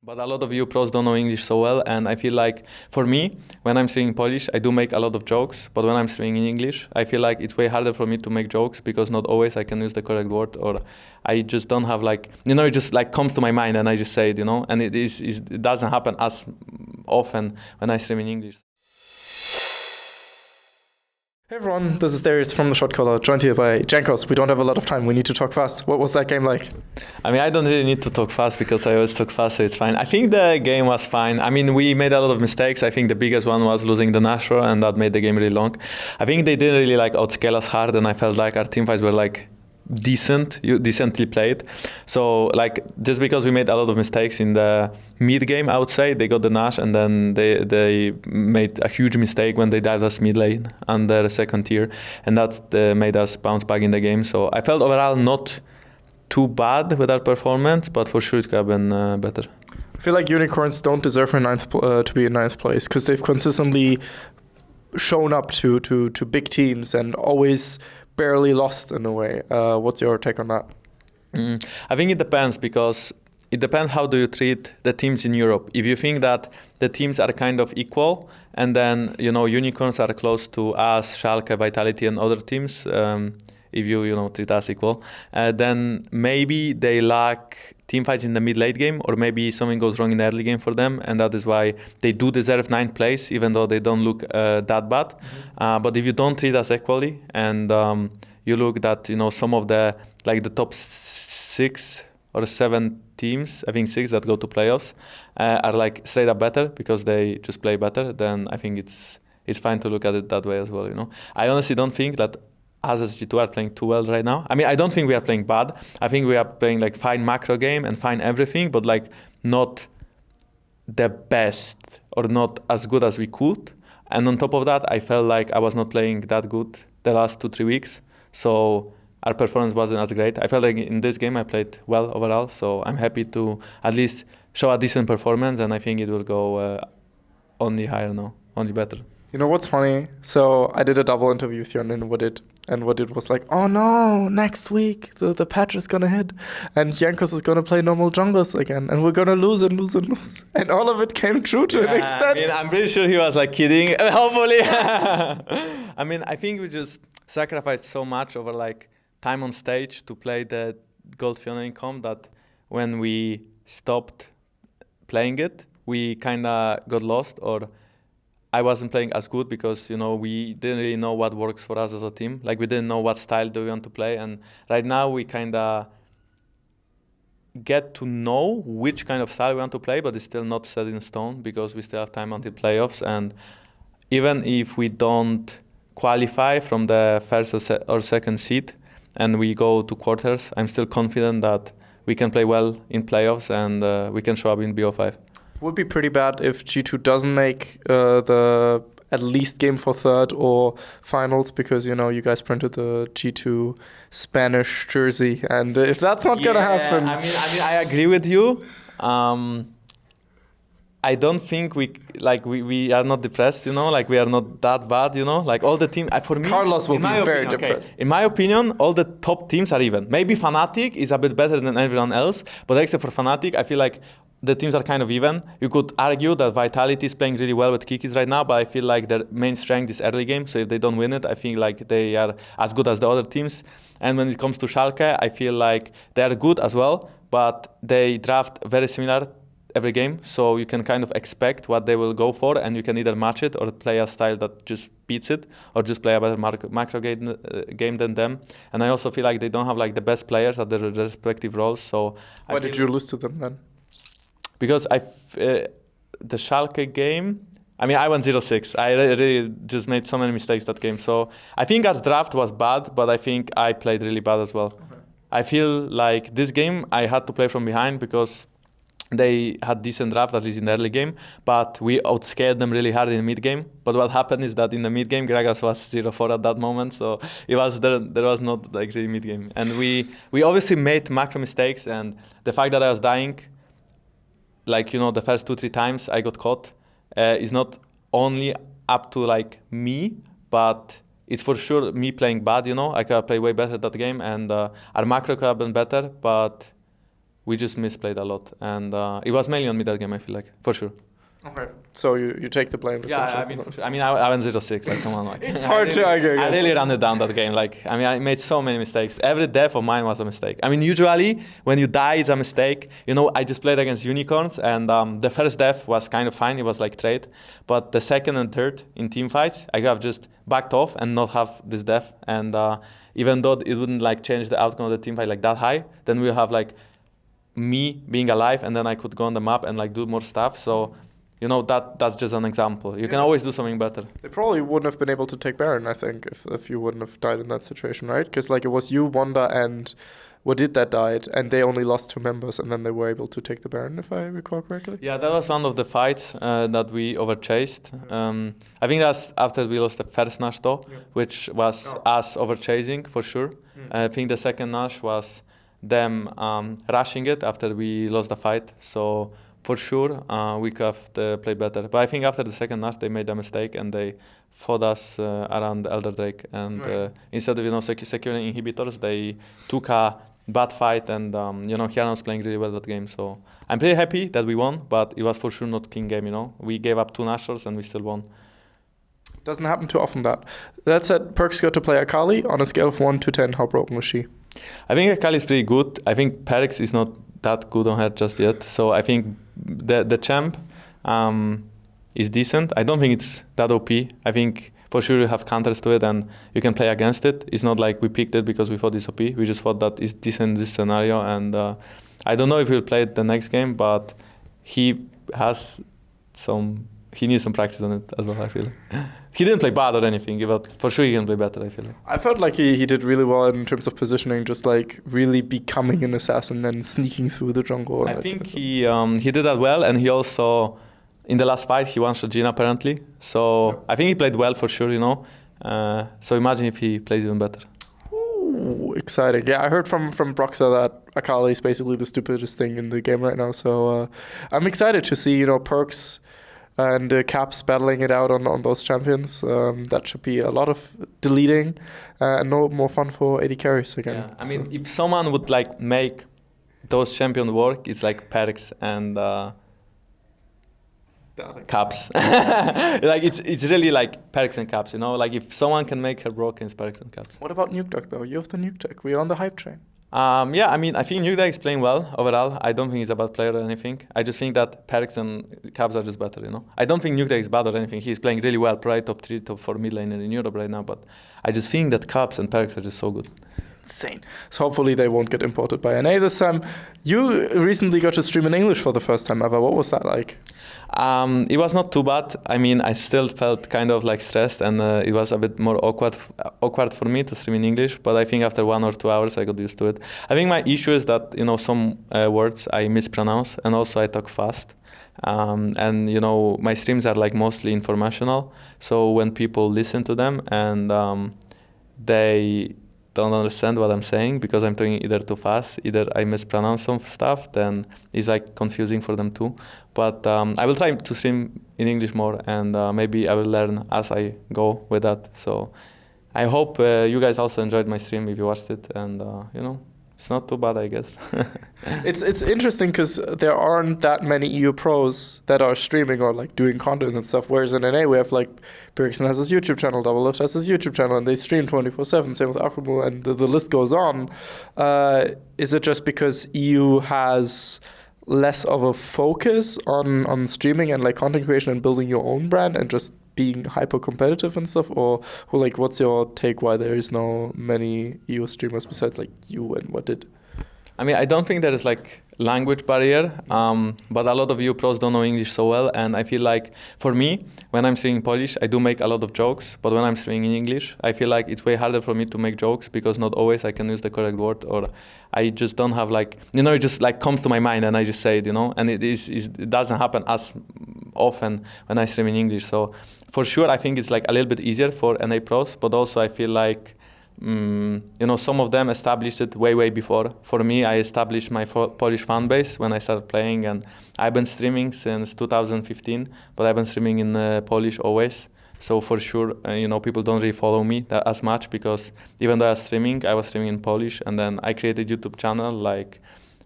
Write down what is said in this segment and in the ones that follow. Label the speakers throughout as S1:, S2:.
S1: But a lot of you pros don't know English so well, and I feel like for me, when I'm streaming Polish, I do make a lot of jokes. But when I'm streaming in English, I feel like it's way harder for me to make jokes because not always I can use the correct word, or I just don't have like it just like comes to my mind and I just say it, and it doesn't happen as often when I stream in English.
S2: Hey everyone, this is Darius from the Shotcaller, joined here by Jankos. We don't have a lot of time, we need to talk fast. What was that game like?
S1: I mean, I don't really need to talk fast because I always talk fast, so it's fine. I think the game was fine. I mean, we made a lot of mistakes. I think the biggest one was losing the Nashor, and that made the game really long. I think they didn't really like outscale us hard, and I felt like our team fights were like decently played. So like just because we made a lot of mistakes in the mid game, I would say they got the Nash, and then they made a huge mistake when they dived us mid lane under the second tier, and that made us bounce back in the game. So I felt overall not too bad with our performance, but for sure it could have been better.
S2: I feel like Unicorns don't deserve to be in ninth place because they've consistently shown up to big teams and always barely lost in a way. What's your take on that?
S1: I think it depends, because it depends how do you treat the teams in Europe. If you think that the teams are kind of equal, and then Unicorns are close to us, Schalke, Vitality, and other teams, if you treat us equal, then maybe they lack team fights in the mid-late game, or maybe something goes wrong in the early game for them, and that is why they do deserve 9th place, even though they don't look that bad. But if you don't treat us equally, and you look that some of the top 6 or 7 teams, I think 6 that go to playoffs, are like straight up better because they just play better, then I think it's fine to look at it that way as well. I honestly don't think that us as G2 are playing too well right now. I mean, I don't think we are playing bad. I think we are playing like fine macro game and fine everything, but like not the best or not as good as we could. And on top of that, I felt like I was not playing that good the last 2-3 weeks. So our performance wasn't as great. I felt like in this game I played well overall. So I'm happy to at least show a decent performance, and I think it will go only higher now, only better.
S2: You know what's funny? So I did a double interview with Jon and Woodit was like, oh no, next week the patch is gonna hit and Jankos is gonna play normal junglers again and we're gonna lose. And all of it came true to an extent.
S1: I mean, I'm pretty sure he was like kidding, hopefully. I mean, I think we just sacrificed so much over like time on stage to play the Gold Fiona income that when we stopped playing it, we kinda got lost, or I wasn't playing as good because we didn't really know what works for us as a team. Like we didn't know what style do we want to play, and right now we kind of get to know which kind of style we want to play, but it's still not set in stone because we still have time until playoffs. And even if we don't qualify from the first or second seed and we go to quarters, I'm still confident that we can play well in playoffs and we can show up in BO5.
S2: Would be pretty bad if G2 doesn't make the at least game for third or finals, because you guys printed the G2 Spanish jersey, and if that's not gonna happen,
S1: I mean, I agree with you. I don't think we are not depressed, like we are not that bad, like all the team. For me,
S2: Carlos will be very depressed.
S1: In my opinion, all the top teams are even. Maybe Fnatic is a bit better than everyone else, but except for Fnatic, I feel like the teams are kind of even. You could argue that Vitality is playing really well with Kikis right now, but I feel like their main strength is early game. So if they don't win it, I think like they are as good as the other teams. And when it comes to Schalke, I feel like they are good as well, but they draft very similar every game. So you can kind of expect what they will go for, and you can either match it or play a style that just beats it, or just play a better macro game than them. And I also feel like they don't have like the best players at their respective roles. So
S2: why did you lose to them then?
S1: Because the Schalke game, I mean, I went 0-6. I really just made so many mistakes that game. So I think our draft was bad, but I think I played really bad as well. Okay. I feel like this game I had to play from behind because they had decent draft, at least in the early game, but we outscared them really hard in the mid game. But what happened is that in the mid game, Gragas was 0-4 at that moment, so it was there was not like really mid game. And we obviously made macro mistakes, and the fact that I was dying, like the first 2-3 times I got caught, is not only up to like me, but it's for sure me playing bad. I could have played way better that game, and our macro could have been better, but we just misplayed a lot, and it was mainly on me that game. I feel like for sure.
S2: Okay. So you take the blame.
S1: Yeah, I mean, for sure. I mean, I went 0-6. Like, come on, like
S2: It's hard to argue
S1: I
S2: against.
S1: really ran it down that game. Like, I mean, I made so many mistakes. Every death of mine was a mistake. I mean, usually when you die, it's a mistake. You know, I just played against unicorns, and the first death was kind of fine. It was like trade, but the second and third in team fights, I have just backed off and not have this death. And even though it wouldn't like change the outcome of the team fight like that high, then we'll have like me being alive, and then I could go on the map and like do more stuff. So, you know, that's just an example. You can always do something better.
S2: They probably wouldn't have been able to take Baron, I think, if you wouldn't have died in that situation, right? Because like it was you, Wanda, and Wadid that died, and they only lost 2 members, and then they were able to take the Baron, if I recall correctly.
S1: Yeah, that was one of the fights that we overchased. I think that's after we lost the first Nash though, which was us overchasing for sure. I think the second Nash was them rushing it after we lost the fight. So for sure, we could have played better. But I think after the second Nash, they made a mistake and they fought us around Elder Drake. And instead of, you know, securing inhibitors, they took a bad fight. And, you know, Hieron was playing really well that game. So I'm pretty happy that we won, but it was for sure not clean game, you know. We gave up 2 Nashers and we still won.
S2: Doesn't happen too often that said, Perks got to play Akali. On a scale of 1 to 10, how broken was she?
S1: I think Akali is pretty good. I think Perks is not that good on her just yet. So I think the champ is decent. I don't think it's that OP. I think for sure you have counters to it and you can play against it. It's not like we picked it because we thought it's OP. We just thought that it's decent in this scenario. And I don't know if he'll play it the next game, but he needs some practice on it as well, I feel. He didn't play bad or anything, but for sure he can play better, I feel like.
S2: I felt like he did really well in terms of positioning, just like really becoming an assassin and sneaking through the jungle.
S1: I think he did that well, and he also, in the last fight, he won Shojin apparently. So I think he played well for sure, you know. So imagine if he plays even better.
S2: Ooh, exciting. Yeah, I heard from Broxa that Akali is basically the stupidest thing in the game right now. So I'm excited to see, you know, Perks and Caps battling it out on those champions. That should be a lot of deleting and no more fun for AD carries again.
S1: Yeah, I mean, if someone would like make those champions work, it's like Perks and Caps. Like it's really like Perks and Caps, you know. Like if someone can make her broken, it's Perks and Caps.
S2: What about Nuke Duck though? You have the Nuke Duck. We're on the hype train.
S1: Yeah, I mean, I think Nuke Duck is playing well overall. I don't think he's a bad player or anything. I just think that Perks and Caps are just better, you know. I don't think Nuke Duck is bad or anything. He's playing really well, probably top 3, top 4 mid laner in Europe right now. But I just think that Caps and Perks are just so good.
S2: Insane. So hopefully they won't get imported by NA this time. You recently got to stream in English for the first time ever. What was that like?
S1: It was not too bad. I mean, I still felt kind of like stressed, and it was a bit more awkward for me to stream in English. But I think after 1 or 2 hours, I got used to it. I think my issue is that, you know, some words I mispronounce, and also I talk fast. And you know, my streams are like mostly informational. So when people listen to them and they don't understand what I'm saying because I'm talking either too fast, either I mispronounce some stuff, then it's like confusing for them too. But I will try to stream in English more, and maybe I will learn as I go with that. So I hope you guys also enjoyed my stream if you watched it, and you know, it's not too bad, I guess.
S2: It's interesting because there aren't that many EU pros that are streaming or like doing content and stuff. Whereas in NA we have like Bergson has his YouTube channel, Double Lift has his YouTube channel, and they stream 24/7. Same with Afromu, and the list goes on. Is it just because EU has less of a focus on streaming and like content creation and building your own brand and just being hyper competitive and stuff, or like what's your take why there is no many EU streamers besides like you and what did?
S1: I mean, I don't think there is like language barrier, but a lot of EU pros don't know English so well, and I feel like for me, when I'm streaming Polish, I do make a lot of jokes, but when I'm streaming in English, I feel like it's way harder for me to make jokes because not always I can use the correct word, or I just don't have like, you know, it just like comes to my mind and I just say it, you know, and it doesn't happen as often when I stream in English. So for sure, I think it's like a little bit easier for NA pros, but also I feel like you know, some of them established it way before. For me, I established my Polish fan base when I started playing, and I've been streaming since 2015, but I've been streaming in Polish always. So for sure, you know, people don't really follow me as much because even though I was streaming in Polish, and then I created YouTube channel like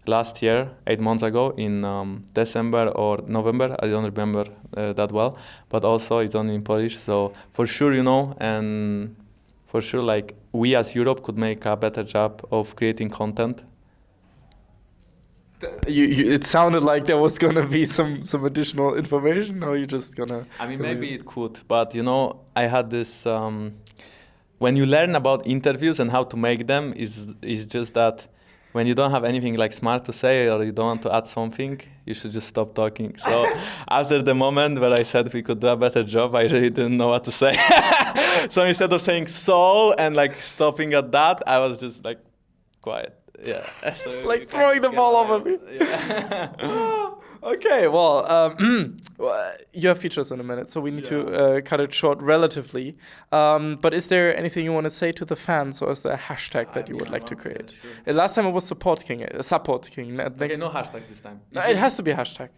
S1: last year, 8 months ago, in December or November. I don't remember that well, but also it's only in Polish. So for sure, and for sure, like we as Europe could make a better job of creating content.
S2: It sounded like there was gonna be some additional information, or you just gonna.
S1: I mean, maybe it could, but I had this. When you learn about interviews and how to make them, is just that when you don't have anything like smart to say or you don't want to add something, you should just stop talking. So after the moment where I said we could do a better job, I really didn't know what to say. So instead of saying so and like stopping at that, I was just like quiet. Yeah. So
S2: like throwing the ball over me. Yeah. Okay, well, you have features in a minute, so we need to cut it short relatively. But is there anything you want to say to the fans, or is there a hashtag that you would like to create? Last time it was Support King.
S1: Okay, no hashtags this time.
S2: No, it has to be a hashtag.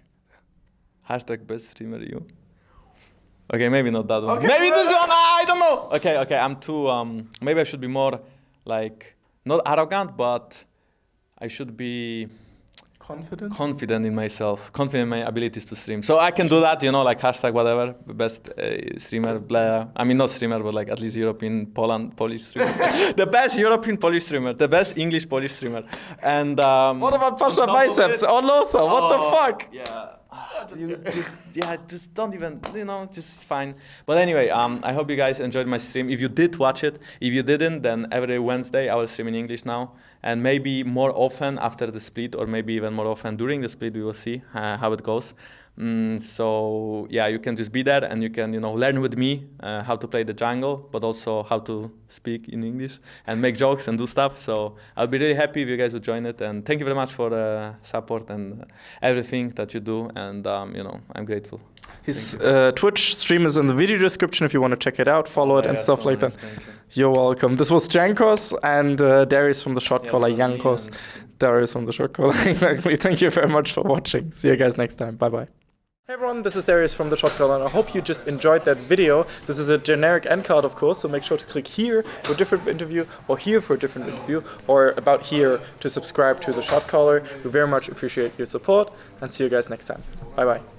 S1: Hashtag best streamer you. Okay, maybe not that one.
S2: Okay,
S1: maybe this one, I don't know. Okay, I'm too, maybe I should be more, like, not arrogant, but I should be... Confident in myself, confident in my abilities to stream. So I can do that, like hashtag whatever, best streamer, blah. I mean, not streamer, but like at least European Polish streamer. The best European Polish streamer, the best English Polish streamer. And
S2: what about Pasha Biceps or Lothar? What the fuck?
S1: Yeah. Just don't even, just fine. But anyway, I hope you guys enjoyed my stream. If you did watch it, if you didn't, then every Wednesday I will stream in English now. And maybe more often after the split, or maybe even more often during the split, we will see how it goes. So yeah, you can just be there and you can learn with me how to play the jungle, but also how to speak in English and make jokes and do stuff. So I'll be really happy if you guys would join it. And thank you very much for the support and everything that you do. And I'm grateful.
S2: His Twitch stream is in the video description if you want to check it out, follow it and stuff so like that. You're welcome. This was Jankos and Darius from the Shotcaller. Jankos, Darius from the Shotcaller. Exactly. Thank you very much for watching. See you guys next time. Bye-bye. Hey everyone, this is Darius from the Shotcaller, and I hope you just enjoyed that video. This is a generic end card, of course, so make sure to click here for a different interview, or here for a different interview, or about here to subscribe to the Shotcaller. We very much appreciate your support, and see you guys next time. Bye-bye.